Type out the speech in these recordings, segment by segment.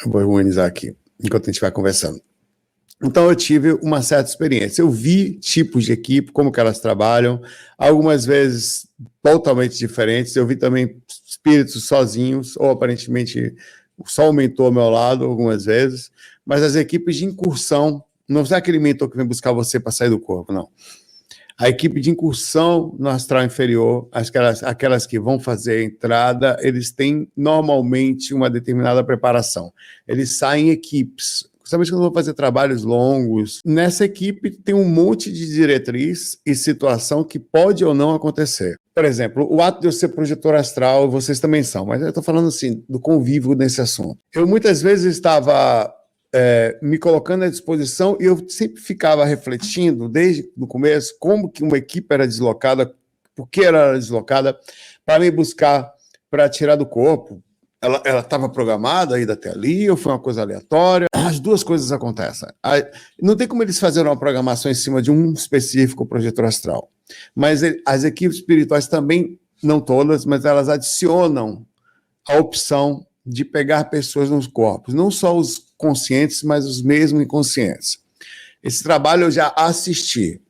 Eu vou organizar aqui, enquanto a gente vai conversando. Então, eu tive uma certa experiência. Eu vi tipos de equipe, como que elas trabalham, algumas vezes totalmente diferentes. Eu vi também espíritos sozinhos, ou aparentemente só um mentor ao meu lado, algumas vezes. Mas as equipes de incursão, não é aquele mentor que vem buscar você para sair do corpo, não. A equipe de incursão no astral inferior, aquelas que vão fazer a entrada, eles têm normalmente uma determinada preparação. Eles saem em equipes, justamente quando vão fazer trabalhos longos. Nessa equipe tem um monte de diretriz e situação que pode ou não acontecer. Por exemplo, o ato de eu ser projetor astral, vocês também são, mas eu estou falando assim, do convívio nesse assunto. Eu muitas vezes estava me colocando à disposição e eu sempre ficava refletindo, desde o começo, como que uma equipe era deslocada, por que ela era deslocada, para me buscar, para tirar do corpo. Ela estava programada a ir até ali, ou foi uma coisa aleatória? As duas coisas acontecem. Não tem como eles fazerem uma programação em cima de um específico projetor astral. Mas as equipes espirituais também, não todas, mas elas adicionam a opção de pegar pessoas nos corpos, não só os conscientes, mas os mesmo inconscientes. Esse trabalho eu já assisti.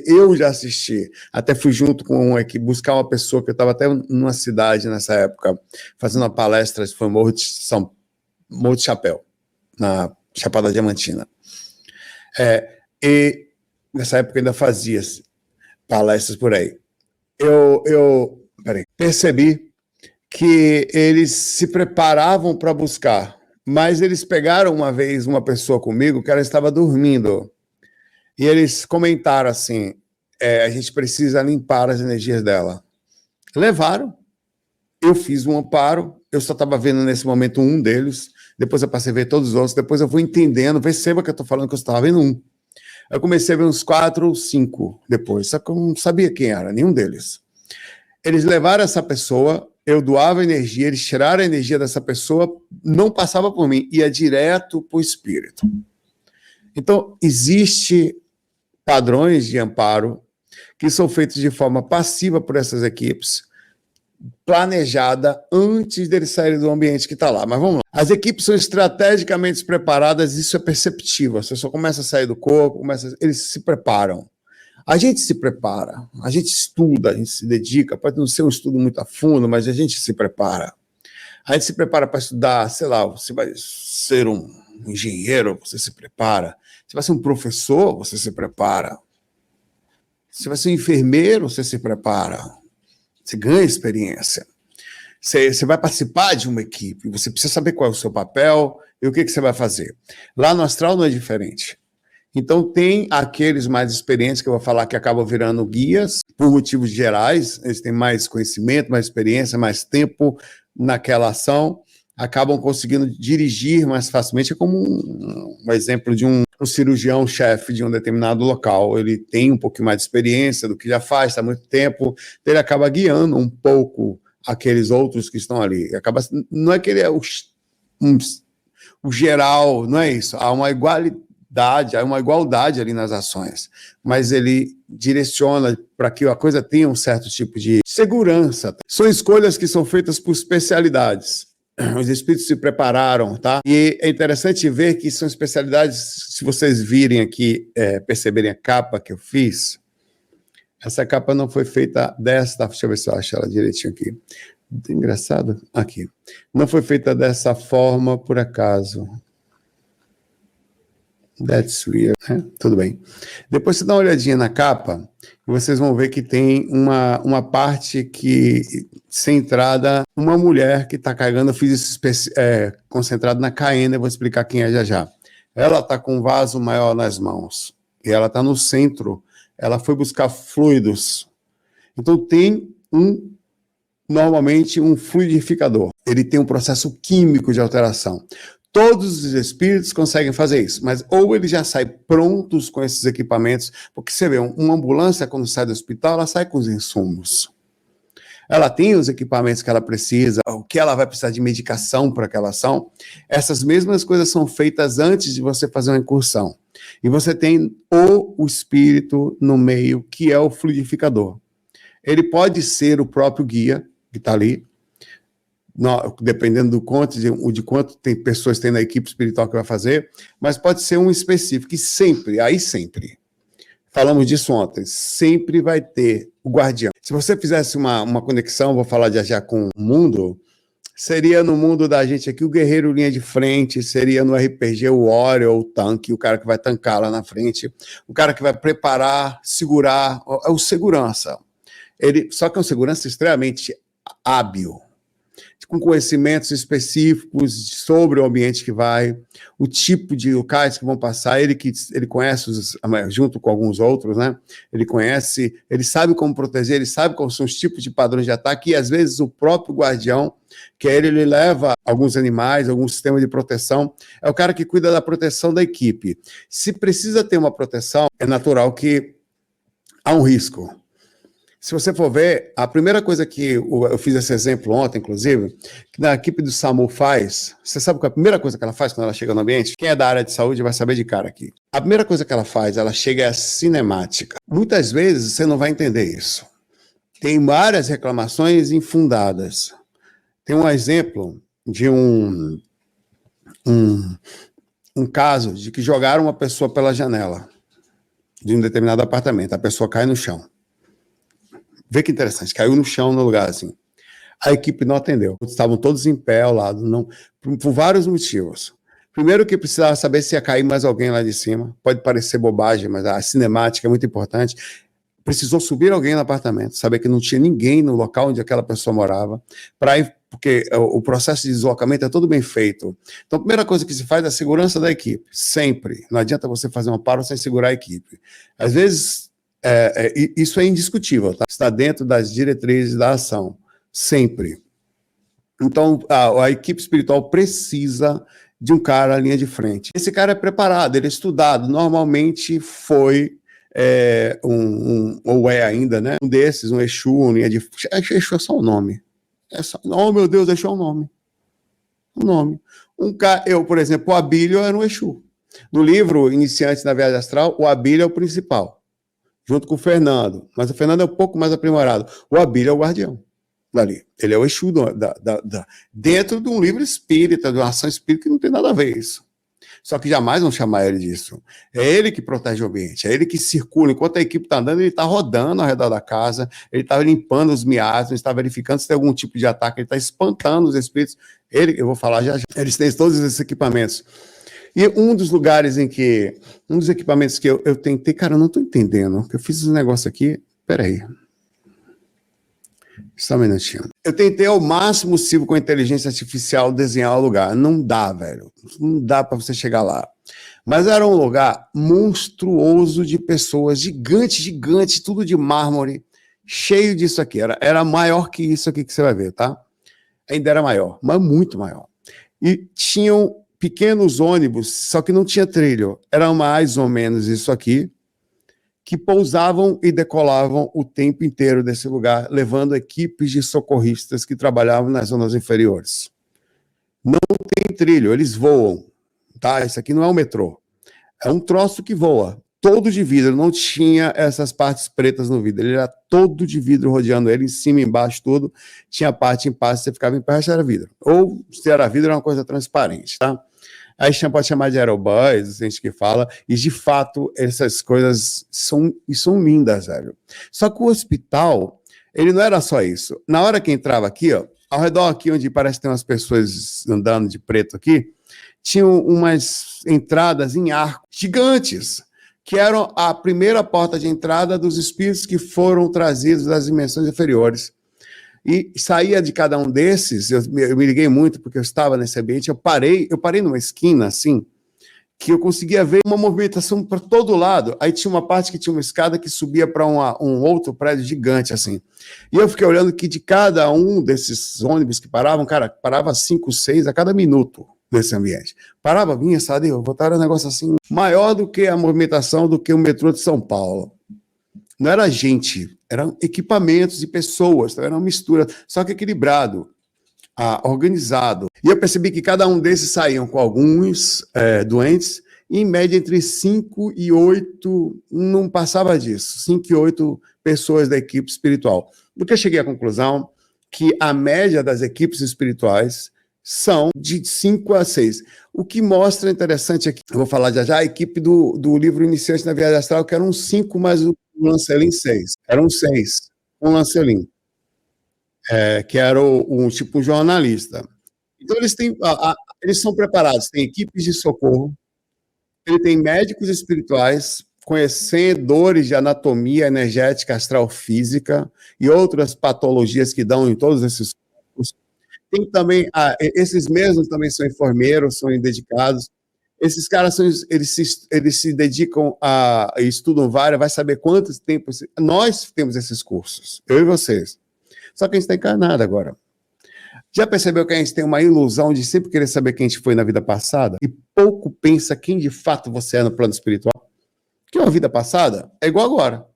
Eu já assisti, até fui junto com uma equipe buscar uma pessoa que eu estava até numa cidade nessa época, fazendo uma palestra, foi Morro de Chapéu, na Chapada Diamantina. E nessa época eu ainda fazia palestras por aí. Eu percebi que eles se preparavam para buscar, mas eles pegaram uma vez uma pessoa comigo que ela estava dormindo. E eles comentaram assim, a gente precisa limpar as energias dela. Levaram, eu fiz um amparo, eu só estava vendo nesse momento um deles, depois eu passei a ver todos os outros, depois eu fui entendendo, perceba que eu estou falando que eu estava vendo um. Eu comecei a ver uns 4 ou 5 depois, só que eu não sabia quem era, nenhum deles. Eles levaram essa pessoa, eu doava energia, eles tiraram a energia dessa pessoa, não passava por mim, ia direto para o espírito. Então, existe padrões de amparo que são feitos de forma passiva por essas equipes, planejada antes deles saírem do ambiente que está lá. Mas vamos lá. As equipes são estrategicamente preparadas, isso é perceptível. Você só começa a sair do corpo, eles se preparam. A gente se prepara, a gente estuda, a gente se dedica, pode não ser um estudo muito a fundo, mas a gente se prepara. A gente se prepara para estudar, sei lá, você vai ser um engenheiro, você se prepara. Você vai ser um professor, você se prepara. Você vai ser um enfermeiro, você se prepara. Você ganha experiência. Você vai participar de uma equipe, você precisa saber qual é o seu papel e o que você vai fazer. Lá no astral não é diferente. Então tem aqueles mais experientes que eu vou falar que acabam virando guias por motivos gerais, eles têm mais conhecimento, mais experiência, mais tempo naquela ação, acabam conseguindo dirigir mais facilmente. É como um exemplo de um cirurgião-chefe de um determinado local. Ele tem um pouquinho mais de experiência do que já faz, está há muito tempo, então ele acaba guiando um pouco aqueles outros que estão ali. Não é que ele é o geral, não é isso. Há uma igualdade ali nas ações, mas ele direciona para que a coisa tenha um certo tipo de segurança. São escolhas que são feitas por especialidades. Os espíritos se prepararam, tá? E é interessante ver que são especialidades, se vocês virem aqui, perceberem a capa que eu fiz, essa capa não foi feita deixa eu ver se eu acho ela direitinho aqui. Engraçado, aqui. Não foi feita dessa forma por acaso. That's weird, né? Tudo bem. Depois você dá uma olhadinha na capa, e vocês vão ver que tem uma parte que, centrada, uma mulher que está carregando, eu fiz isso concentrado na Caena, eu vou explicar quem é já já. Ela está com um vaso maior nas mãos, e ela está no centro, ela foi buscar fluidos. Então tem normalmente um fluidificador, ele tem um processo químico de alteração. Todos os espíritos conseguem fazer isso, mas ou eles já saem prontos com esses equipamentos, porque você vê, uma ambulância, quando sai do hospital, ela sai com os insumos. Ela tem os equipamentos que ela precisa, o que ela vai precisar de medicação para aquela ação. Essas mesmas coisas são feitas antes de você fazer uma incursão. E você tem o espírito no meio, que é o fluidificador. Ele pode ser o próprio guia, que está ali, dependendo do quanto, de quanto tem pessoas tem na equipe espiritual que vai fazer, mas pode ser um específico, e sempre, falamos disso ontem, sempre vai ter o guardião. Se você fizesse uma conexão, vou falar já com o mundo, seria no mundo da gente aqui o guerreiro linha de frente, seria no RPG o Warrior, o tanque, o cara que vai tancar lá na frente, o cara que vai preparar, segurar, é o segurança. Só que é um segurança extremamente hábil, com conhecimentos específicos sobre o ambiente que vai, o tipo de locais que vão passar, ele conhece, junto com alguns outros, né? Ele conhece, ele sabe como proteger, ele sabe quais são os tipos de padrões de ataque, e às vezes o próprio guardião, que ele leva alguns animais, algum sistema de proteção, é o cara que cuida da proteção da equipe. Se precisa ter uma proteção, é natural que há um risco. Se você for ver, a primeira coisa que eu fiz esse exemplo ontem, inclusive, que a equipe do SAMU faz, você sabe qual é a primeira coisa que ela faz quando ela chega no ambiente? Quem é da área de saúde vai saber de cara aqui. A primeira coisa que ela faz, ela chega é a cinemática. Muitas vezes você não vai entender isso. Tem várias reclamações infundadas. Tem um exemplo de um caso de que jogaram uma pessoa pela janela de um determinado apartamento. A pessoa cai no chão. Vê que interessante, caiu no chão no lugar assim. A equipe não atendeu. Estavam todos em pé ao lado, por vários motivos. Primeiro que precisava saber se ia cair mais alguém lá de cima. Pode parecer bobagem, mas a cinemática é muito importante. Precisou subir alguém no apartamento, saber que não tinha ninguém no local onde aquela pessoa morava, porque o processo de deslocamento é todo bem feito. Então, a primeira coisa que se faz é a segurança da equipe, sempre. Não adianta você fazer uma paro sem segurar a equipe. Às vezes, isso é indiscutível, tá? Está dentro das diretrizes da ação, sempre. Então, a equipe espiritual precisa de um cara à linha de frente. Esse cara é preparado, ele é estudado, normalmente foi ou é ainda, né? Um desses, um Exu, linha de frente. Exu é só um nome. Oh, meu Deus, Exu é um nome. Um nome. Por exemplo, o Abílio era um Exu. No livro Iniciantes na Viagem Astral, o Abílio é o principal, junto com o Fernando, mas o Fernando é um pouco mais aprimorado. O Abílio é o guardião dali. Ele é o Exu dentro de um livro espírita, de uma ação espírita, que não tem nada a ver isso. Só que jamais vão chamar ele disso. É ele que protege o ambiente, é ele que circula. Enquanto a equipe está andando, ele está rodando ao redor da casa, ele está limpando os miasmas, ele está verificando se tem algum tipo de ataque, ele está espantando os espíritos. Eu vou falar já. Eles têm todos esses equipamentos. E um dos equipamentos que eu tentei, cara, eu não estou entendendo, eu fiz um negócio aqui, peraí. Só um minutinho. Eu tentei ao máximo possível com a inteligência artificial desenhar o lugar. Não dá, velho. Não dá para você chegar lá. Mas era um lugar monstruoso de pessoas, gigante, tudo de mármore, cheio disso aqui. Era maior que isso aqui que você vai ver, tá? Ainda era maior, mas muito maior. E tinham pequenos ônibus, só que não tinha trilho. Era mais ou menos isso aqui, que pousavam e decolavam o tempo inteiro desse lugar, levando equipes de socorristas que trabalhavam nas zonas inferiores. Não tem trilho, eles voam, tá? Isso aqui não é um metrô. É um troço que voa, todo de vidro, não tinha essas partes pretas no vidro, ele era todo de vidro rodeando ele, em cima, embaixo, tudo. Tinha parte em parte, você ficava em pé, era vidro. Ou, se era vidro, era uma coisa transparente, tá? Aí pode chamar de aerobus, gente que fala, e de fato essas coisas são lindas, velho. Só que o hospital, ele não era só isso. Na hora que entrava aqui, ó, ao redor aqui, onde parece que tem umas pessoas andando de preto aqui, tinham umas entradas em arco gigantes, que eram a primeira porta de entrada dos espíritos que foram trazidos das dimensões inferiores. E saía de cada um desses, eu me liguei muito porque eu estava nesse ambiente, eu parei numa esquina assim, que eu conseguia ver uma movimentação para todo lado. Aí tinha uma parte que tinha uma escada que subia para um outro prédio gigante assim. E eu fiquei olhando que de cada um desses ônibus que paravam, cara, parava 5, 6 a cada minuto nesse ambiente. Parava, vinha, sabe, botaram um negócio assim, maior do que a movimentação do que o metrô de São Paulo. Não era gente, eram equipamentos e pessoas, era uma mistura, só que equilibrado, organizado. E eu percebi que cada um desses saíam com alguns doentes, e em média entre 5 e 8, não passava disso, 5 e 8 pessoas da equipe espiritual. Do que eu cheguei à conclusão que a média das equipes espirituais são de 5 a 6. O que mostra interessante aqui, eu vou falar já a equipe do livro Iniciante na Viagem Astral, que eram 5, mas o Lancelin 6. Eram 6, um Lancelin, que era tipo um jornalista. Então eles são preparados, tem equipes de socorro, ele tem médicos espirituais, conhecedores de anatomia energética, astral, física e outras patologias que dão em todos esses cursos. Tem também, esses mesmos também são enfermeiros, são dedicados. Esses caras, eles se dedicam a estudam várias, vai saber quantos tempos. Nós temos esses cursos, eu e vocês. Só que a gente está encarnado agora. Já percebeu que a gente tem uma ilusão de sempre querer saber quem a gente foi na vida passada? E pouco pensa quem de fato você é no plano espiritual? Que uma vida passada é igual agora.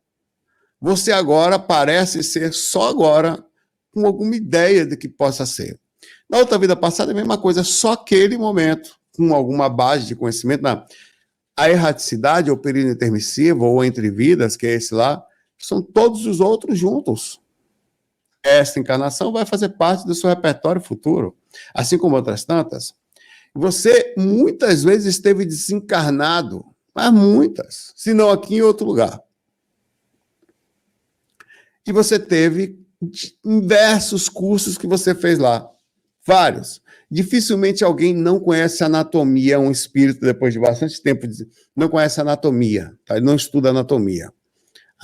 Você agora parece ser só agora com alguma ideia de que possa ser. Na outra vida passada é a mesma coisa, só aquele momento, com alguma base de conhecimento. A erraticidade, ou período intermissivo, ou entre vidas, que é esse lá, são todos os outros juntos. Esta encarnação vai fazer parte do seu repertório futuro, assim como outras tantas. Você muitas vezes esteve desencarnado, mas muitas, se não aqui em outro lugar. E você teve diversos cursos que você fez lá, vários. Dificilmente alguém não conhece anatomia, um espírito, depois de bastante tempo, não conhece anatomia, tá? Ele não estuda anatomia.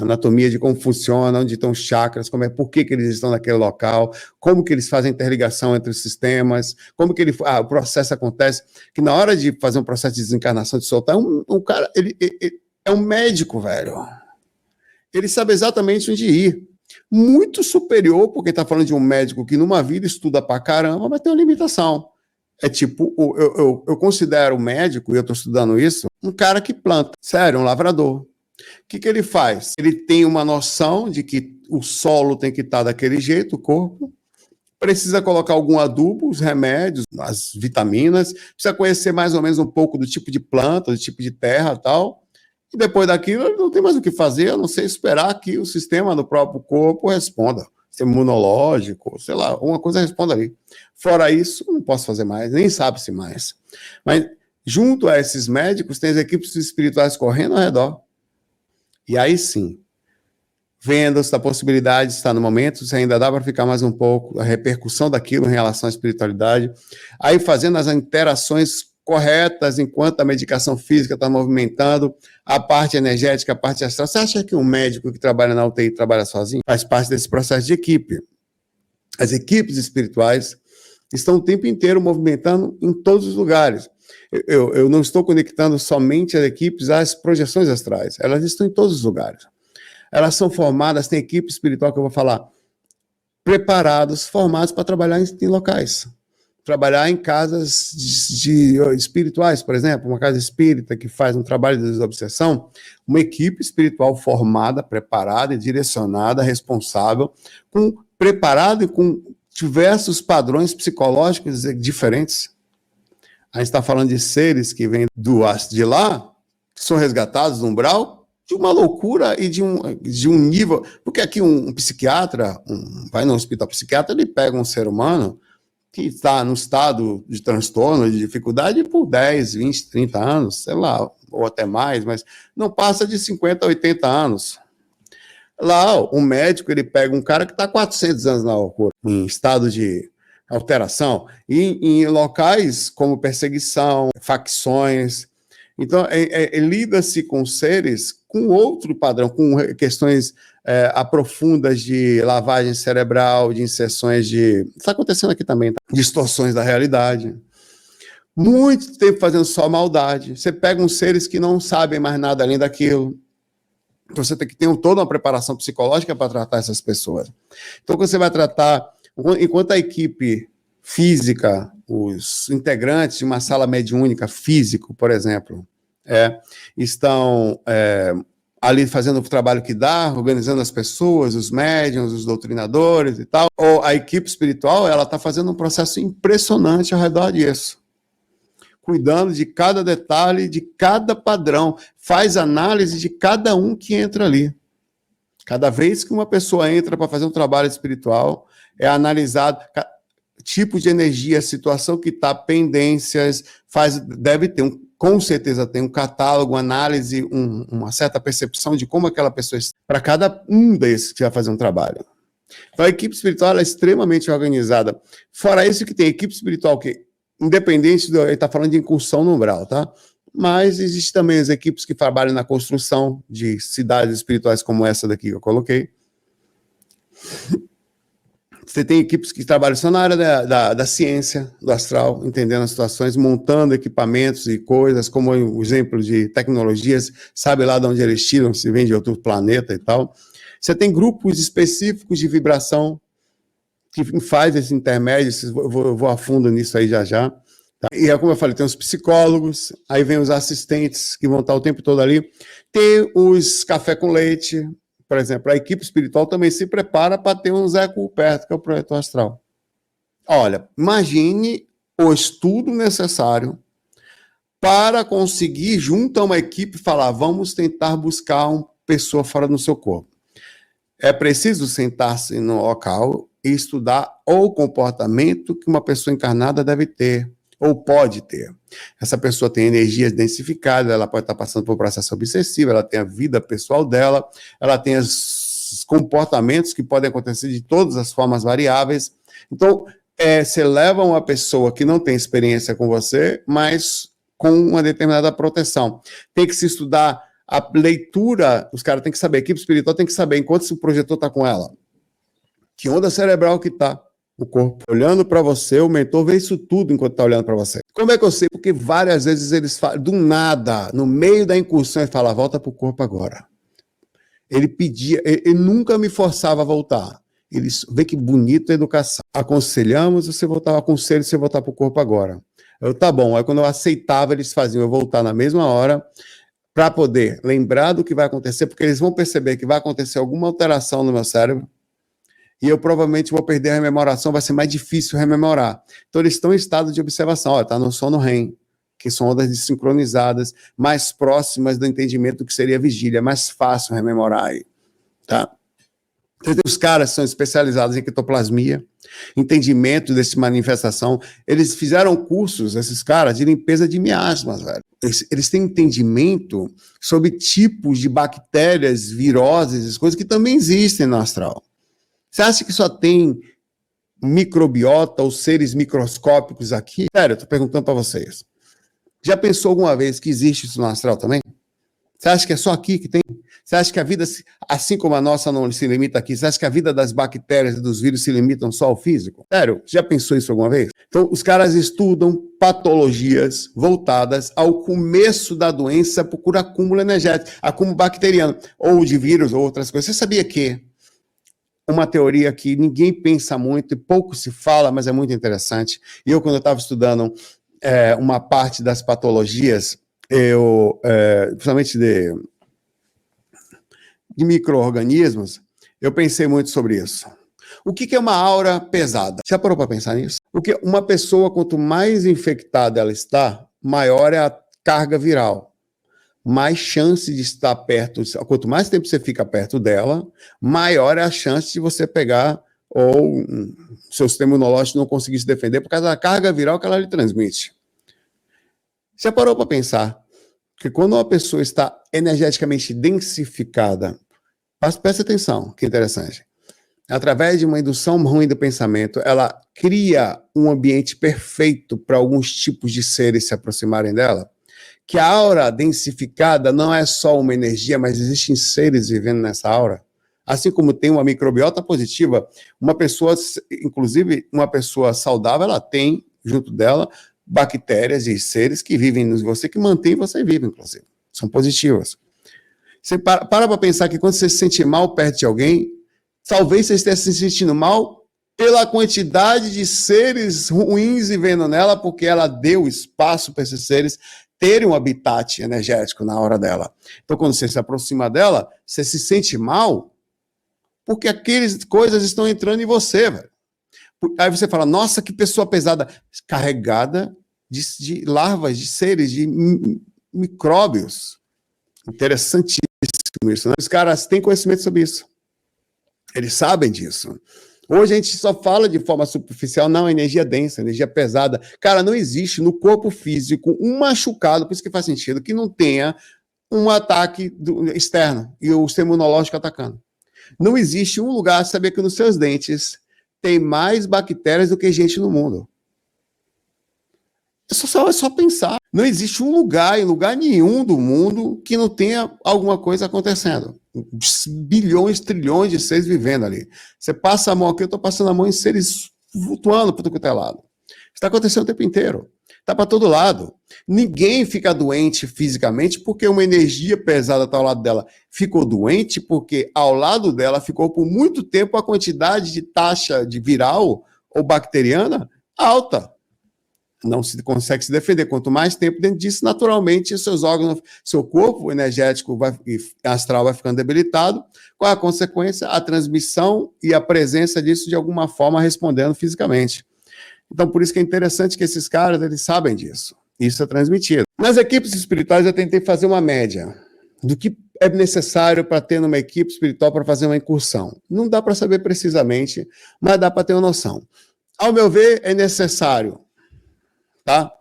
Anatomia de como funciona, onde estão os chakras, por que eles estão naquele local, como que eles fazem interligação entre os sistemas, como que o processo acontece, que na hora de fazer um processo de desencarnação, de soltar, um cara, ele é um médico, velho. Ele sabe exatamente onde ir. Muito superior, porque está falando de um médico que numa vida estuda pra caramba, mas tem uma limitação. É tipo, eu considero o médico, e eu estou estudando isso, um cara que planta, sério, um lavrador. O que ele faz? Ele tem uma noção de que o solo tem que estar daquele jeito, o corpo, precisa colocar algum adubo, os remédios, as vitaminas, precisa conhecer mais ou menos um pouco do tipo de planta, do tipo de terra e tal, e depois daquilo ele não tem mais o que fazer, a não ser esperar que o sistema do próprio corpo responda, sistema imunológico, sei lá, uma coisa responda ali. Fora isso, não posso fazer mais, nem sabe-se mais. Mas junto a esses médicos, tem as equipes espirituais correndo ao redor. E aí sim, vendo-se a possibilidade, está no momento, se ainda dá para ficar mais um pouco, a repercussão daquilo em relação à espiritualidade, aí fazendo as interações corretas, enquanto a medicação física está movimentando, a parte energética, a parte astral. Você acha que um médico que trabalha na UTI trabalha sozinho? Faz parte desse processo de equipe. As equipes espirituais estão o tempo inteiro movimentando em todos os lugares. Eu não estou conectando somente as equipes às projeções astrais, elas estão em todos os lugares. Elas são formadas, tem equipe espiritual que eu vou falar, preparados, formados para trabalhar em locais. Trabalhar em casas espirituais, por exemplo, uma casa espírita que faz um trabalho de desobsessão, uma equipe espiritual formada, preparada e direcionada, responsável, preparada e com diversos padrões psicológicos diferentes. A gente está falando de seres que vêm de lá, que são resgatados do umbral, de uma loucura e de um nível... Porque aqui um psiquiatra, vai no hospital psiquiatra, ele pega um ser humano que está no estado de transtorno, de dificuldade, por 10, 20, 30 anos, sei lá, ou até mais, mas não passa de 50 a 80 anos. Lá, o médico, ele pega um cara que está 400 anos na loucura, em estado de alteração, e em locais como perseguição, facções. Então, lida-se com seres com outro padrão, com questões aprofundas de lavagem cerebral, de inserções de... Está acontecendo aqui também, tá? Distorções da realidade. Muito tempo fazendo só maldade. Você pega uns seres que não sabem mais nada além daquilo. Então, você tem que ter toda uma preparação psicológica para tratar essas pessoas. Então, quando você vai tratar... Enquanto a equipe física, os integrantes de uma sala mediúnica físico, por exemplo, estão ali fazendo o trabalho que dá, organizando as pessoas, os médiuns, os doutrinadores e tal, ou a equipe espiritual, ela está fazendo um processo impressionante ao redor disso, cuidando de cada detalhe, de cada padrão, faz análise de cada um que entra ali. Cada vez que uma pessoa entra para fazer um trabalho espiritual, é analisado tipo de energia, situação que está, pendências, deve ter com certeza tem um catálogo, análise, uma certa percepção de como aquela pessoa está, para cada um desses que vai fazer um trabalho. Então a equipe espiritual é extremamente organizada. Fora isso que tem equipe espiritual que, independente ele está falando de incursão no umbral, tá? Mas existe também as equipes que trabalham na construção de cidades espirituais como essa daqui que eu coloquei. Você tem equipes que trabalham só na área da ciência, do astral, entendendo as situações, montando equipamentos e coisas, como o exemplo de tecnologias, sabe lá de onde eles tiram, se vem de outro planeta e tal. Você tem grupos específicos de vibração que faz esse intermédio, eu vou a fundo nisso aí já. Tá? E é como eu falei, tem os psicólogos, aí vem os assistentes que vão estar o tempo todo ali, tem os café com leite. Por exemplo, a equipe espiritual também se prepara para ter um Zé por perto, que é o projetor astral. Olha, imagine o estudo necessário para conseguir, junto a uma equipe, falar, vamos tentar buscar uma pessoa fora do seu corpo. É preciso sentar-se no local e estudar o comportamento que uma pessoa encarnada deve ter, ou pode ter. Essa pessoa tem energias densificadas, ela pode estar passando por um processo obsessivo, ela tem a vida pessoal dela, ela tem os comportamentos que podem acontecer de todas as formas variáveis. Então, você leva uma pessoa que não tem experiência com você, mas com uma determinada proteção. Tem que se estudar a leitura, os caras têm que saber, a equipe espiritual tem que saber, enquanto o projetor está com ela, que onda cerebral que está o corpo olhando para você, o mentor vê isso tudo enquanto está olhando para você. Como é que eu sei? Porque várias vezes eles falam, do nada, no meio da incursão, ele fala, volta para o corpo agora. Ele pedia, ele nunca me forçava a voltar. Ele vê que bonita a educação. Aconselhamos, você voltava, aconselho você voltar para o corpo agora. Eu, tá bom. Aí quando eu aceitava, eles faziam eu voltar na mesma hora, para poder lembrar do que vai acontecer, porque eles vão perceber que vai acontecer alguma alteração no meu cérebro, e eu provavelmente vou perder a rememoração, vai ser mais difícil rememorar. Então, eles estão em estado de observação, está no sono REM, que são ondas desincronizadas, mais próximas do entendimento do que seria a vigília, é mais fácil rememorar aí, tá? Então, os caras são especializados em ectoplasmia, entendimento dessa manifestação. Eles fizeram cursos, esses caras, de limpeza de miasmas, velho. Eles têm entendimento sobre tipos de bactérias, viroses, coisas que também existem no astral. Você acha que só tem microbiota ou seres microscópicos aqui? Sério, eu estou perguntando para vocês. Já pensou alguma vez que existe isso no astral também? Você acha que é só aqui que tem? Você acha que a vida, assim como a nossa, não se limita aqui? Você acha que a vida das bactérias e dos vírus se limitam só ao físico? Sério, já pensou isso alguma vez? Então, os caras estudam patologias voltadas ao começo da doença por acúmulo energético, acúmulo bacteriano, ou de vírus, ou outras coisas. Você sabia que uma teoria que ninguém pensa muito e pouco se fala, mas é muito interessante. E eu, quando eu estava estudando uma parte das patologias, principalmente de micro-organismos, eu pensei muito sobre isso. O que é uma aura pesada? Já parou para pensar nisso? Porque uma pessoa, quanto mais infectada ela está, maior é a carga viral. Mais chance de estar perto, quanto mais tempo você fica perto dela, maior é a chance de você pegar ou seu sistema imunológico não conseguir se defender por causa da carga viral que ela lhe transmite. Já parou para pensar que quando uma pessoa está energeticamente densificada, presta atenção, que interessante, através de uma indução ruim do pensamento, ela cria um ambiente perfeito para alguns tipos de seres se aproximarem dela? Que a aura densificada não é só uma energia, mas existem seres vivendo nessa aura. Assim como tem uma microbiota positiva, uma pessoa, inclusive uma pessoa saudável, ela tem junto dela bactérias e seres que vivem em você, que mantêm você vivo, inclusive. São positivas. Você para pensar que quando você se sente mal perto de alguém, talvez você esteja se sentindo mal pela quantidade de seres ruins vivendo nela, porque ela deu espaço para esses seres terem um habitat energético na hora dela. Então, quando você se aproxima dela, você se sente mal porque aquelas coisas estão entrando em você, velho. Aí você fala, nossa, que pessoa pesada. Carregada de larvas, de seres, de micróbios. Interessantíssimo isso, né? Os caras têm conhecimento sobre isso. Eles sabem disso. Hoje a gente só fala de forma superficial, não, energia densa, energia pesada. Cara, não existe no corpo físico um machucado, por isso que faz sentido, que não tenha um ataque externo e o sistema imunológico atacando. Não existe um lugar, saber que nos seus dentes tem mais bactérias do que gente no mundo. É só pensar. Não existe um lugar, em lugar nenhum do mundo, que não tenha alguma coisa acontecendo. Bilhões, trilhões de seres vivendo ali. Você passa a mão aqui, eu estou passando a mão em seres flutuando para todo lado. Está acontecendo o tempo inteiro. Está para todo lado. Ninguém fica doente fisicamente porque uma energia pesada está ao lado dela. Ficou doente porque ao lado dela ficou por muito tempo a quantidade de taxa de viral ou bacteriana alta. Não se consegue se defender. Quanto mais tempo dentro disso, naturalmente, seus órgãos, seu corpo energético e astral vai ficando debilitado. Qual é a consequência? A transmissão e a presença disso de alguma forma respondendo fisicamente. Então, por isso que é interessante que esses caras, eles sabem disso. Isso é transmitido. Nas equipes espirituais, eu tentei fazer uma média do que é necessário para ter numa equipe espiritual para fazer uma incursão. Não dá para saber precisamente, mas dá para ter uma noção. Ao meu ver, é necessário, tá?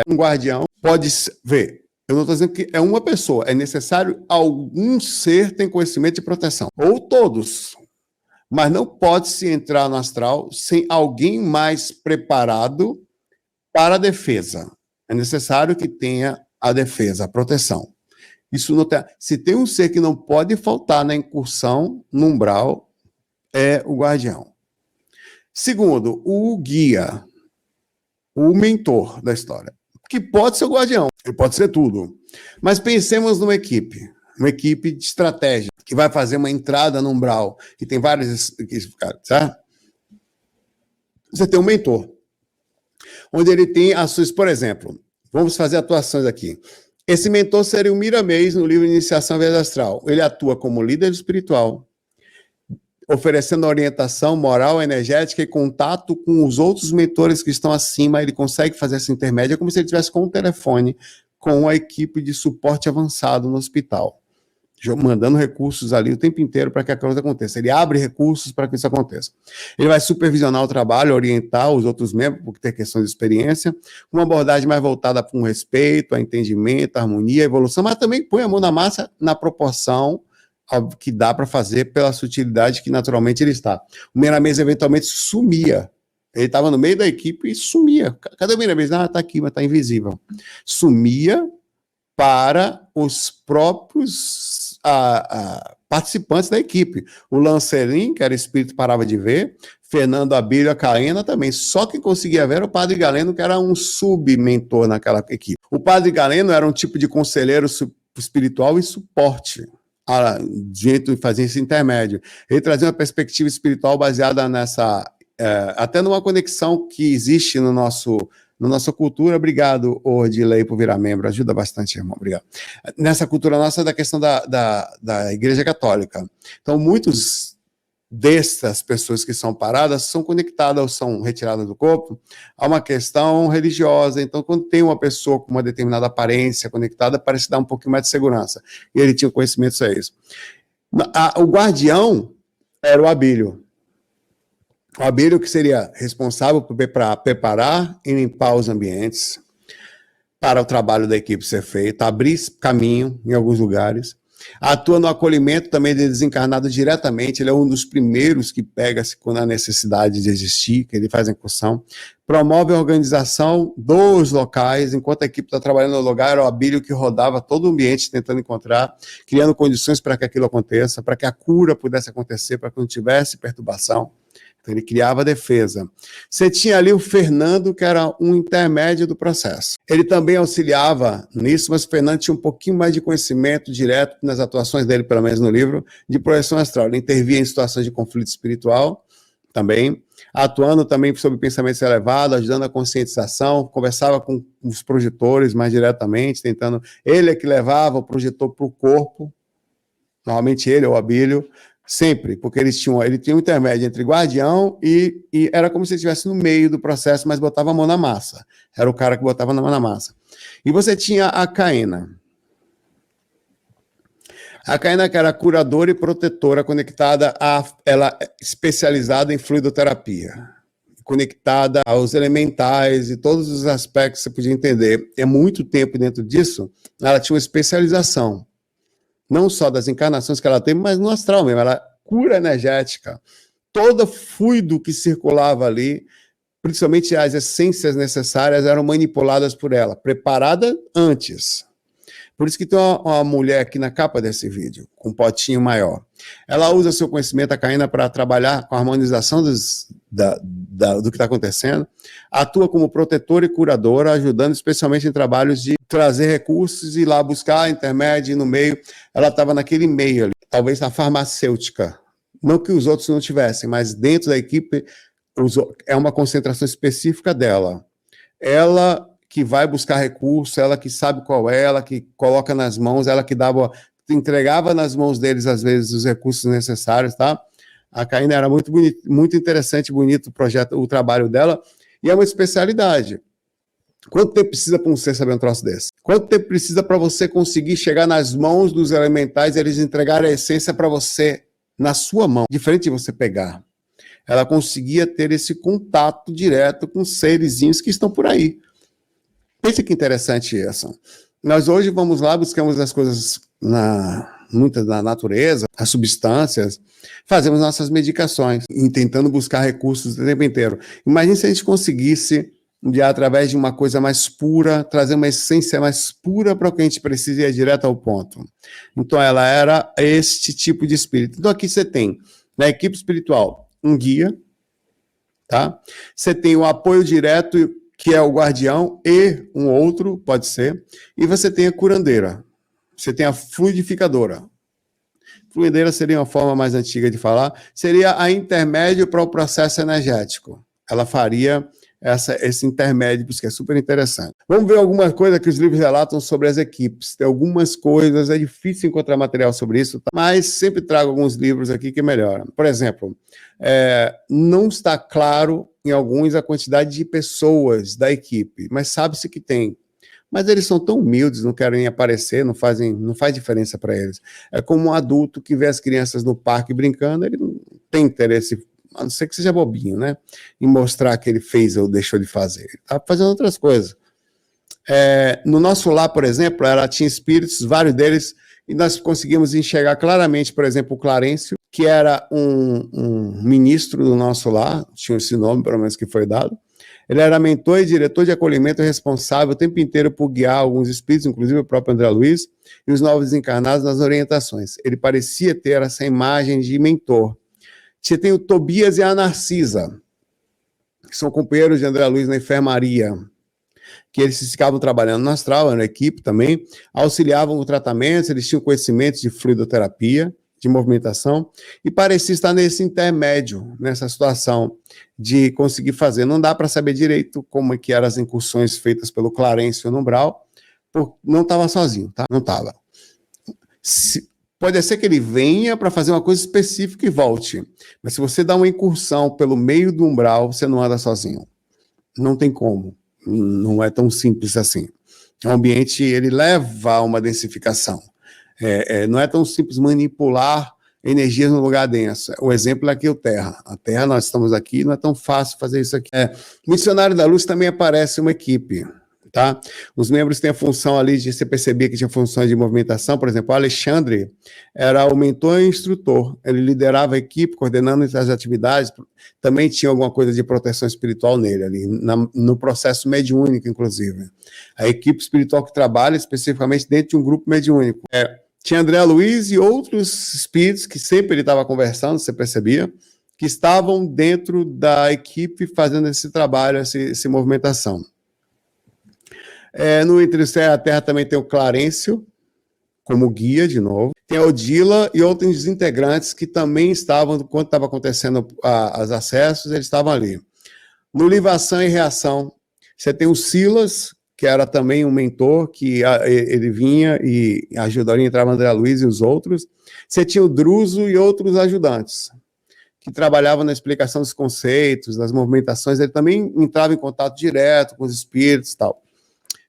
Um guardião pode ver. Eu não estou dizendo que é uma pessoa. É necessário algum ser ter conhecimento de proteção. Ou todos. Mas não pode-se entrar no astral sem alguém mais preparado para a defesa. É necessário que tenha a defesa, a proteção. Isso não tem... Se tem um ser que não pode faltar na incursão no umbral, é o guardião. Segundo, o guia, o mentor da história, que pode ser o guardião, ele pode ser tudo. Mas pensemos numa equipe de estratégia, que vai fazer uma entrada no umbral, que tem vários, certo? Você tem um mentor, onde ele tem ações, por exemplo, vamos fazer atuações aqui. Esse mentor seria o Miramês no livro Iniciação à Viagem Astral. Ele atua como líder espiritual, oferecendo orientação moral, energética e contato com os outros mentores que estão acima. Ele consegue fazer essa intermédia como se ele estivesse com um telefone, com a equipe de suporte avançado no hospital, mandando recursos ali o tempo inteiro para que a coisa aconteça. Ele abre recursos para que isso aconteça. Ele vai supervisionar o trabalho, orientar os outros membros, porque tem questão de experiência, uma abordagem mais voltada para um respeito, a entendimento, a harmonia, a evolução, mas também põe a mão na massa na proporção que dá para fazer pela sutilidade que naturalmente ele está. O Miramês eventualmente sumia. Ele estava no meio da equipe e sumia. Cadê o Miramês? Ah, está aqui, mas está invisível. Sumia para os próprios participantes da equipe. O Lancelin, que era espírito, parava de ver. Fernando Abílio, a Caena também. Só quem conseguia ver era o Padre Galeno, que era um submentor naquela equipe. O Padre Galeno era um tipo de conselheiro espiritual e suporte. Jeito de fazer esse intermédio. Ele trazia uma perspectiva espiritual baseada nessa... até numa conexão que existe na nossa cultura. Obrigado, Ordilei, por virar membro. Ajuda bastante, irmão. Obrigado. Nessa cultura nossa da questão da Igreja Católica. Então, muitos dessas pessoas que são paradas são conectadas ou são retiradas do corpo a uma questão religiosa. Então, quando tem uma pessoa com uma determinada aparência conectada, parece dar um pouquinho mais de segurança. E ele tinha conhecimento sobre isso. O guardião era o Abílio. O Abílio, que seria responsável por preparar e limpar os ambientes para o trabalho da equipe ser feito, abrir caminho em alguns lugares, atua no acolhimento também de desencarnado diretamente. Ele é um dos primeiros que pega-se quando há necessidade de existir, que ele faz a incursão, promove a organização dos locais. Enquanto a equipe está trabalhando no lugar, era o Abílio que rodava todo o ambiente tentando encontrar, criando condições para que aquilo aconteça, para que a cura pudesse acontecer, para que não tivesse perturbação. Então, ele criava a defesa. Você tinha ali o Fernando, que era um intermédio do processo. Ele também auxiliava nisso, mas o Fernando tinha um pouquinho mais de conhecimento direto nas atuações dele, pelo menos no livro, de projeção astral. Ele intervia em situações de conflito espiritual também, atuando também sobre pensamentos elevados, ajudando a conscientização, conversava com os projetores mais diretamente, tentando... Ele é que levava o projetor para o corpo, normalmente ele ou o Abílio, sempre, porque ele tinha um intermédio entre guardião e era como se ele estivesse no meio do processo, mas botava a mão na massa. Era o cara que botava a mão na massa. E você tinha a Caena. A Caína, que era curadora e protetora, conectada ela especializada em fluidoterapia, conectada aos elementais e todos os aspectos que você podia entender. É muito tempo dentro disso, ela tinha uma especialização, não só das encarnações que ela teve, mas no astral mesmo, ela cura energética. Todo fluido que circulava ali, principalmente as essências necessárias, eram manipuladas por ela, preparada antes. Por isso que tem uma mulher aqui na capa desse vídeo, com um potinho maior. Ela usa seu conhecimento, a Caína, para trabalhar com a harmonização do que está acontecendo. Atua como protetora e curadora, ajudando especialmente em trabalhos de trazer recursos e ir lá buscar intermédio no meio. Ela estava naquele meio ali, talvez na farmacêutica. Não que os outros não tivessem, mas dentro da equipe é uma concentração específica dela. Ela que vai buscar recurso, ela que sabe qual é, ela que coloca nas mãos, ela que entregava nas mãos deles, às vezes, os recursos necessários, tá? A Caína era muito bonito, muito interessante, bonito o trabalho dela, e é uma especialidade. Quanto tempo precisa para um ser saber um troço desse? Quanto tempo precisa para você conseguir chegar nas mãos dos elementais e eles entregarem a essência para você, na sua mão, diferente de você pegar? Ela conseguia ter esse contato direto com serezinhos que estão por aí. Pense que interessante isso. Nós hoje vamos lá, buscamos as coisas muitas na natureza, as substâncias, fazemos nossas medicações, tentando buscar recursos o tempo inteiro. Imagine se a gente conseguisse, através de uma coisa mais pura, trazer uma essência mais pura para o que a gente precisa e ir direto ao ponto. Então, ela era este tipo de espírito. Então, aqui você tem, na equipe espiritual, um guia, tá? Você tem o apoio direto, que é o guardião, e um outro, pode ser, e você tem a curandeira, você tem a fluidificadora. Fluideira seria uma forma mais antiga de falar, seria a intermédio para o processo energético. Ela faria esse intermédio, porque é super interessante. Vamos ver alguma coisa que os livros relatam sobre as equipes. Tem algumas coisas, é difícil encontrar material sobre isso, mas sempre trago alguns livros aqui que melhoram. Por exemplo, não está claro em alguns a quantidade de pessoas da equipe, mas sabe-se que tem. Mas eles são tão humildes, não querem aparecer, não faz diferença para eles. É como um adulto que vê as crianças no parque brincando, ele não tem interesse, a não ser que seja bobinho, né? Em mostrar que ele fez ou deixou de fazer. Ele está fazendo outras coisas. No nosso lar, por exemplo, ela tinha espíritos, vários deles, e nós conseguimos enxergar claramente, por exemplo, o Clarencio, que era um ministro do nosso lar, tinha esse nome, pelo menos, que foi dado. Ele era mentor e diretor de acolhimento responsável o tempo inteiro por guiar alguns espíritos, inclusive o próprio André Luiz, e os novos desencarnados nas orientações. Ele parecia ter essa imagem de mentor. Você tem o Tobias e a Narcisa, que são companheiros de André Luiz na enfermaria, que eles ficavam trabalhando no astral, na equipe também, auxiliavam o tratamento, eles tinham conhecimento de fluidoterapia, de movimentação, e parecia estar nesse intermédio, nessa situação de conseguir fazer. Não dá para saber direito como é que eram as incursões feitas pelo Clarencio no umbral, não estava sozinho, tá? Não estava. Pode ser que ele venha para fazer uma coisa específica e volte, mas se você dá uma incursão pelo meio do umbral, você não anda sozinho. Não tem como. Não é tão simples assim. O ambiente, ele leva a uma densificação. Não é tão simples manipular energias no lugar denso. O exemplo é aqui o Terra. A Terra, nós estamos aqui, não é tão fácil fazer isso aqui. Missionário da Luz também aparece uma equipe, tá? Os membros têm a função ali de, você percebia que tinha funções de movimentação, por exemplo, o Alexandre era o mentor e instrutor, ele liderava a equipe, coordenando as atividades, também tinha alguma coisa de proteção espiritual nele, ali, no processo mediúnico, inclusive. A equipe espiritual que trabalha especificamente dentro de um grupo mediúnico. Tinha André Luiz e outros espíritos que sempre ele estava conversando, você percebia, que estavam dentro da equipe fazendo esse trabalho, essa movimentação. No Entre o Céu e a Terra também tem o Clarencio, como guia, de novo. Tem a Odila e outros integrantes que também estavam, quando estava acontecendo os acessos, eles estavam ali. No Livro Ação e Reação, você tem o Silas, que era também um mentor, que ele vinha e ajudaria, entrava André Luiz e os outros. Você tinha o Druso e outros ajudantes, que trabalhavam na explicação dos conceitos, das movimentações, ele também entrava em contato direto com os espíritos e tal.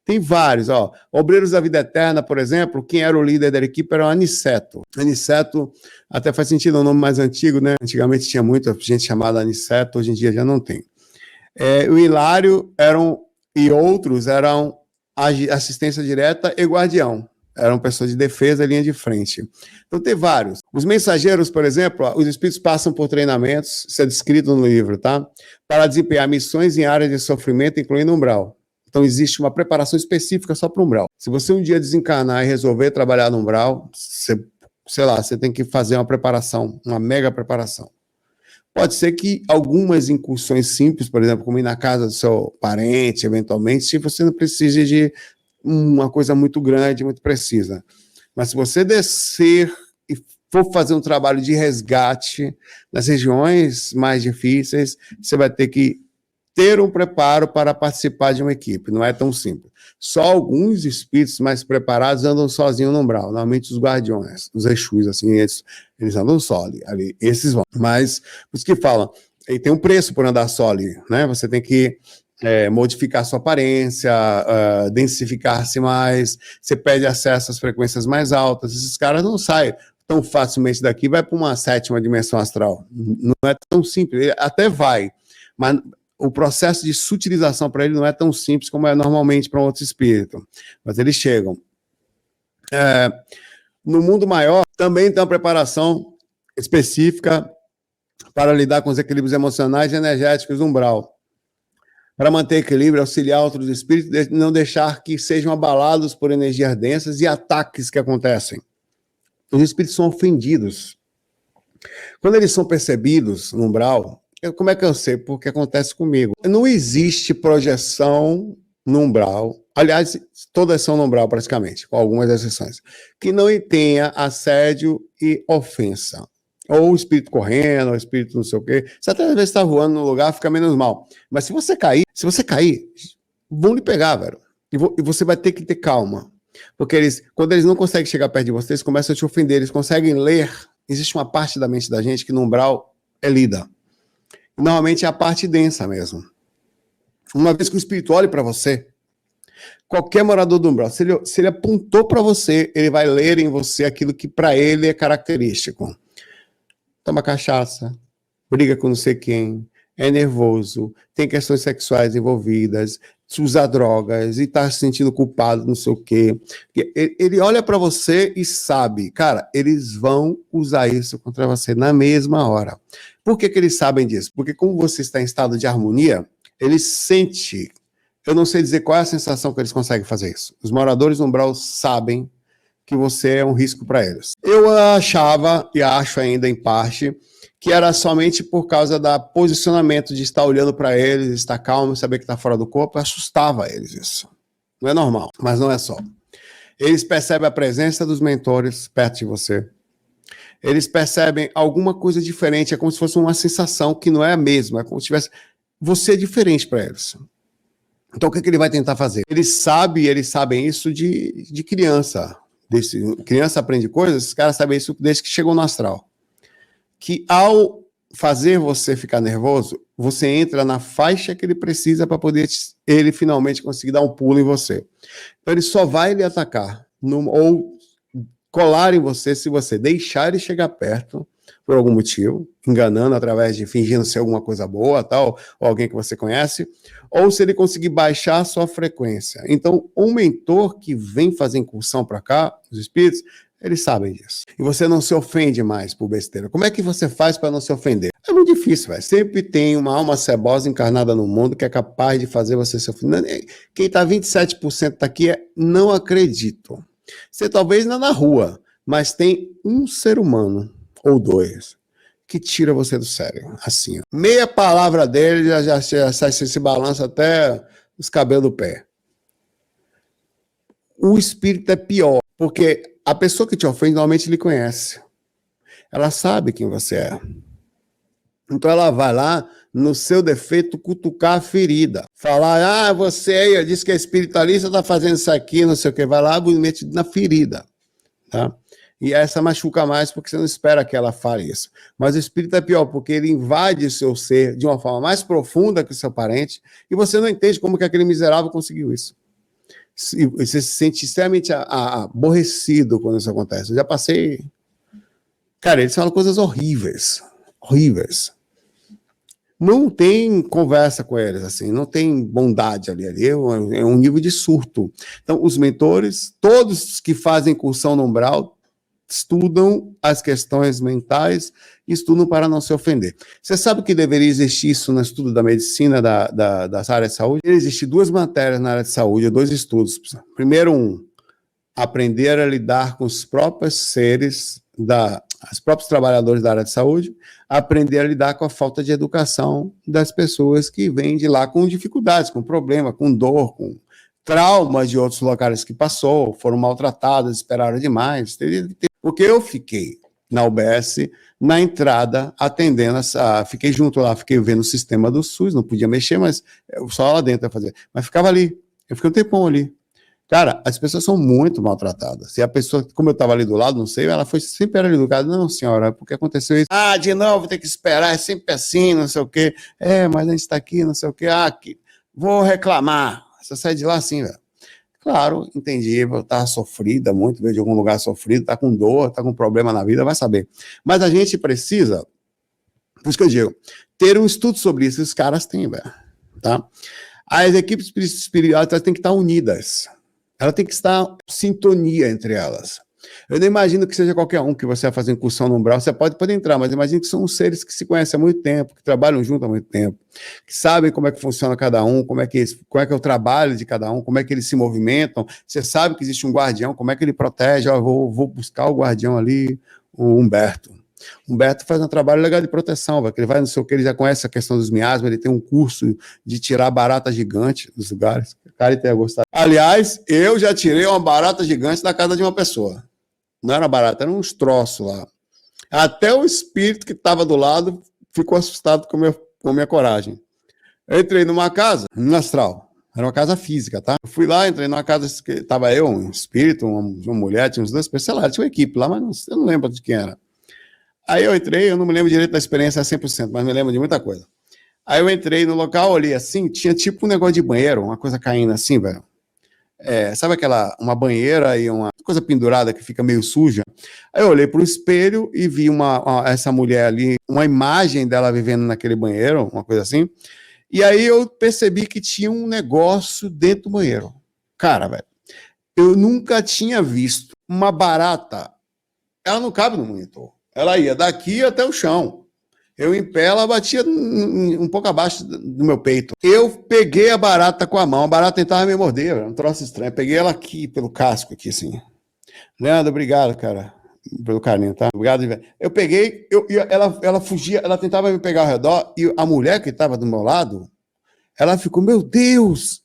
Tem vários, ó. Obreiros da Vida Eterna, por exemplo, quem era o líder da equipe era o Aniceto. Aniceto, até faz sentido, é um nome mais antigo, né? Antigamente tinha muita gente chamada Aniceto, hoje em dia já não tem. O Hilário e outros eram assistência direta e guardião. Eram pessoas de defesa e linha de frente. Então tem vários. Os mensageiros, por exemplo, os espíritos passam por treinamentos, isso é descrito no livro, tá? Para desempenhar missões em áreas de sofrimento, incluindo umbral. Então existe uma preparação específica só para o umbral. Se você um dia desencarnar e resolver trabalhar no umbral, você tem que fazer uma preparação, uma mega preparação. Pode ser que algumas incursões simples, por exemplo, como ir na casa do seu parente, eventualmente, se você não precise de uma coisa muito grande, muito precisa. Mas se você descer e for fazer um trabalho de resgate nas regiões mais difíceis, você vai ter que ter um preparo para participar de uma equipe. Não é tão simples. Só alguns espíritos mais preparados andam sozinhos no umbral. Normalmente os guardiões, os Exus, assim, eles andam só ali. Esses vão. Mas os que falam, e tem um preço por andar só ali, né? Você tem que modificar sua aparência, densificar-se mais, você pede acesso às frequências mais altas. Esses caras não saem tão facilmente daqui e vai para uma 7ª dimensão astral. Não é tão simples, ele até vai, mas o processo de sutilização para ele não é tão simples como é normalmente para um outro espírito, mas eles chegam. No mundo maior, também tem uma preparação específica para lidar com os equilíbrios emocionais e energéticos do umbral, para manter equilíbrio, auxiliar outros espíritos, não deixar que sejam abalados por energias densas e ataques que acontecem. Os espíritos são ofendidos. Quando eles são percebidos no umbral, como é que eu sei? Porque acontece comigo. Não existe projeção no umbral, aliás, todas são no umbral praticamente, com algumas exceções, que não tenha assédio e ofensa. Ou o espírito correndo, ou o espírito não sei o quê. Você até às vezes está voando no lugar, fica menos mal. Mas se você cair, vão lhe pegar, velho. E você vai ter que ter calma. Porque quando eles não conseguem chegar perto de você, eles começam a te ofender, eles conseguem ler. Existe uma parte da mente da gente que no umbral é lida. Normalmente é a parte densa mesmo. Uma vez que o espírito olhe para você, qualquer morador do umbral, se ele apontou para você, ele vai ler em você aquilo que para ele é característico. Toma cachaça, briga com não sei quem, é nervoso, tem questões sexuais envolvidas, usa drogas e tá se sentindo culpado, não sei o quê. Ele olha para você e sabe, cara, eles vão usar isso contra você na mesma hora. Por que eles sabem disso? Porque como você está em estado de harmonia, eles sentem, eu não sei dizer qual é a sensação que eles conseguem fazer isso. Os moradores do umbral sabem que você é um risco para eles. Eu achava, e acho ainda em parte, que era somente por causa do posicionamento de estar olhando para eles, estar calmo, saber que está fora do corpo, assustava eles isso. Não é normal, mas não é só. Eles percebem a presença dos mentores perto de você. Eles percebem alguma coisa diferente, é como se fosse uma sensação que não é a mesma, é como se tivesse... Você é diferente para eles. Então o que ele vai tentar fazer? Eles sabem isso de criança. Criança aprende coisas, os caras sabem isso desde que chegou no astral. Que ao fazer você ficar nervoso, você entra na faixa que ele precisa para poder ele finalmente conseguir dar um pulo em você. Então ele só vai lhe atacar ou colar em você se você deixar ele chegar perto por algum motivo, enganando através de fingindo ser alguma coisa boa, tal, ou alguém que você conhece, ou se ele conseguir baixar a sua frequência. Então, um mentor que vem fazer incursão para cá, os espíritos, eles sabem disso. E você não se ofende mais por besteira. Como é que você faz para não se ofender? É muito difícil, velho. Sempre tem uma alma cebosa encarnada no mundo que é capaz de fazer você se ofender. Quem está 27% daqui não acredito. Você talvez não na rua, mas tem um ser humano ou dois que tira você do sério, assim. Ó. Meia palavra dele já se balança até os cabelos do pé. O espírito é pior, porque a pessoa que te ofende normalmente lhe conhece. Ela sabe quem você é. Então ela vai lá, no seu defeito, cutucar a ferida. Falar, você aí disse que é espiritualista, tá fazendo isso aqui, não sei o que. Vai lá, mete na ferida. Tá? E essa machuca mais porque você não espera que ela fale isso. Mas o espírito é pior, porque ele invade o seu ser de uma forma mais profunda que o seu parente e você não entende como que aquele miserável conseguiu isso. E você se sente extremamente aborrecido quando isso acontece. Eu já passei. Cara, eles falam coisas horríveis. Horríveis. Não tem conversa com eles, assim, não tem bondade ali é um nível de surto. Então, os mentores, todos que fazem cursão no umbral, estudam as questões mentais e estudam para não se ofender. Você sabe que deveria existir isso no estudo da medicina da área de saúde? Existem duas matérias na área de saúde, dois estudos. Primeiro, aprender a lidar com os próprios seres, os próprios trabalhadores da área de saúde, aprender a lidar com a falta de educação das pessoas que vêm de lá com dificuldades, com problema, com dor, com traumas de outros locais que passou, foram maltratadas, esperaram demais. Porque eu fiquei na UBS, na entrada, atendendo, fiquei junto lá, fiquei vendo o sistema do SUS, não podia mexer, mas só lá dentro ia fazer. Mas ficava ali, eu fiquei um tempão ali. Cara, as pessoas são muito maltratadas. E a pessoa, como eu estava ali do lado, não sei, ela foi sempre era educada. Não, senhora, porque aconteceu isso? Ah, de novo, tem que esperar, é sempre assim, não sei o quê. Mas a gente está aqui, não sei o quê. Vou reclamar. Você sai de lá assim, velho. Claro, entendível, tá sofrida muito, veio de algum lugar sofrido, tá com dor, tá com problema na vida, vai saber. Mas a gente precisa, por isso que eu digo, ter um estudo sobre isso, os caras têm, velho, tá? As equipes espirituais têm que estar unidas. Ela tem que estar em sintonia entre elas. Eu não imagino que seja qualquer um que você vai fazer incursão no umbral, você pode entrar, mas imagino que são seres que se conhecem há muito tempo, que trabalham junto há muito tempo, que sabem como é que funciona cada um, como é que é o trabalho de cada um, como é que eles se movimentam, você sabe que existe um guardião, como é que ele protege, vou buscar o guardião ali, o Humberto. Humberto faz um trabalho legal de proteção, ele vai não sei o que, ele já conhece a questão dos miasmas, ele tem um curso de tirar barata gigante dos lugares. O cara tenha gostado. Aliás, eu já tirei uma barata gigante da casa de uma pessoa. Não era barata, eram uns troços lá. Até o espírito que estava do lado ficou assustado com a minha coragem. Eu entrei numa casa, no astral. Era uma casa física, tá? Eu fui lá, entrei numa casa que estava eu, um espírito, uma mulher, tinha uns dois, sei lá, tinha uma equipe lá, mas eu não lembro de quem era. Aí eu entrei, eu não me lembro direito da experiência 100%, mas me lembro de muita coisa. Aí eu entrei no local, olhei assim, tinha tipo um negócio de banheiro, uma coisa caindo assim, velho. Sabe uma banheira e uma coisa pendurada que fica meio suja? Aí eu olhei para o espelho e vi essa mulher ali, uma imagem dela vivendo naquele banheiro, uma coisa assim. E aí eu percebi que tinha um negócio dentro do banheiro. Cara, velho, eu nunca tinha visto uma barata. Ela não cabe no monitor. Ela ia daqui até o chão. Eu em pé, ela batia um pouco abaixo do meu peito. Eu peguei a barata com a mão, a barata tentava me morder, um troço estranho. Peguei ela aqui, pelo casco, aqui, assim. Leandro, obrigado, cara, pelo carinho, tá? Obrigado. Eu peguei, ela fugia, ela tentava me pegar ao redor, e a mulher que estava do meu lado, ela ficou, meu Deus,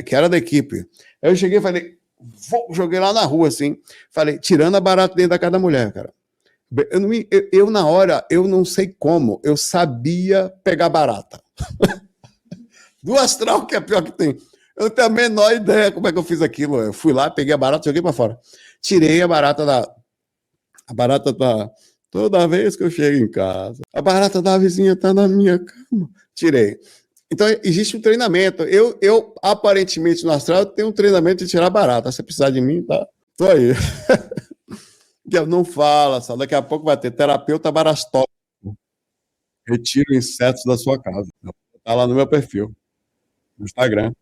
que era da equipe. Aí eu cheguei e falei, joguei lá na rua, assim, falei, tirando a barata dentro da casa da mulher, cara. Na hora, eu não sei como, eu sabia pegar barata. Do astral, que é pior que tem. Eu não tenho a menor ideia como é que eu fiz aquilo. Eu fui lá, peguei a barata, joguei para fora. Tirei a barata A barata tá... Toda vez que eu chego em casa, a barata da vizinha tá na minha cama. Tirei. Então, existe um treinamento. Eu aparentemente, no astral, tenho um treinamento de tirar barata. Se precisar de mim, tá? Tô aí. Não fala, só daqui a pouco vai ter terapeuta barastólogo. Retira insetos da sua casa. Tá lá no meu perfil, no Instagram.